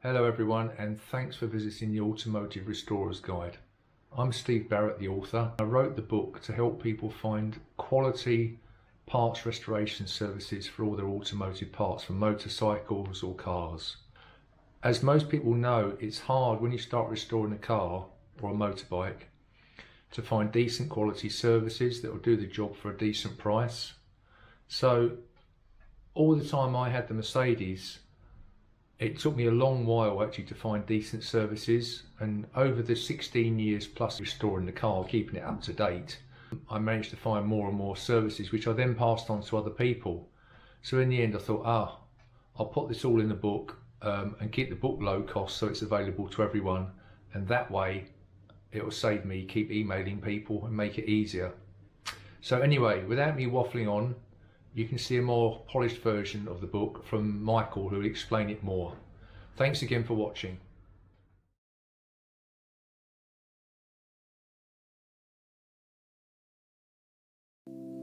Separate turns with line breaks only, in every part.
Hello everyone, and thanks for visiting the Automotive Restorers Guide. I'm Steve Barratt, the author. I wrote the book to help people find quality parts restoration services for all their automotive parts, for motorcycles or cars. As most people know, it's hard when you start restoring a car or a motorbike to find decent quality services that will do the job for a decent price. So all the time I had the Mercedes, it took me a long while actually to find decent services, and over the 16 years plus restoring the car, keeping it up to date, I managed to find more and more services which I then passed on to other people. So in the end I thought, I'll put this all in the book and keep the book low cost so it's available to everyone, and that way it will save me keep emailing people and make it easier. So anyway, without me waffling on, you can see a more polished version of the book from Michael, who will explain it more. Thanks again for watching.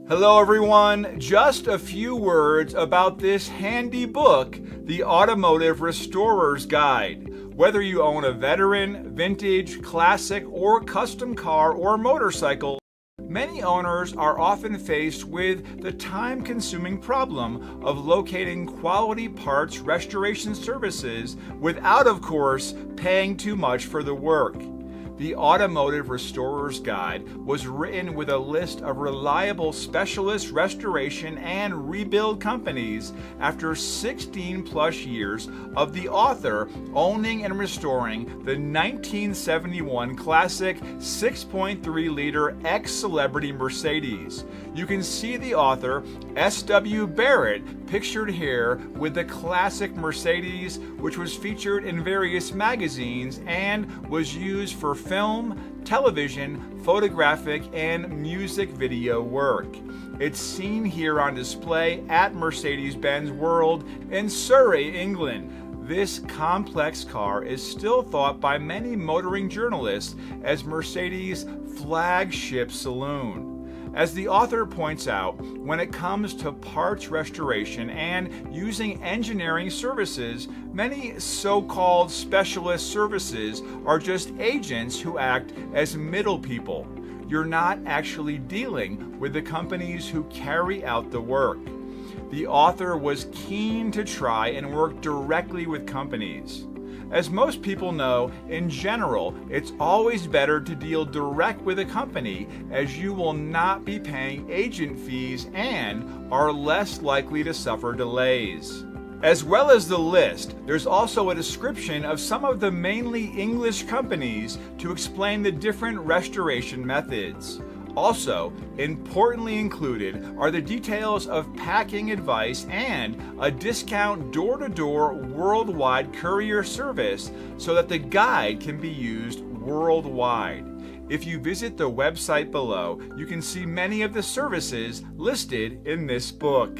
Hello everyone, just a few words about this handy book, the Automotive Restorers Guide. Whether you own a veteran, vintage, classic, or custom car or motorcycle, many owners are often faced with the time-consuming problem of locating quality parts restoration services without, of course, paying too much for the work. The Automotive Restorers Guide was written with a list of reliable specialist restoration and rebuild companies after 16 plus years of the author owning and restoring the 1971 classic 6.3 liter ex-celebrity Mercedes. You can see the author, SW Barratt, pictured here with the classic Mercedes, which was featured in various magazines and was used for film, television, photographic, and music video work. It's seen here on display at Mercedes-Benz World in Surrey, England. This complex car is still thought by many motoring journalists as Mercedes' flagship saloon. As the author points out, when it comes to parts restoration and using engineering services, many so-called specialist services are just agents who act as middle people. You're not actually dealing with the companies who carry out the work. The author was keen to try and work directly with companies. As most people know, in general, it's always better to deal direct with a company, as you will not be paying agent fees and are less likely to suffer delays. As well as the list, there's also a description of some of the mainly English companies to explain the different restoration methods. Also, importantly included are the details of packing advice and a discount door-to-door worldwide courier service so that the guide can be used worldwide. If you visit the website below, you can see many of the services listed in this book.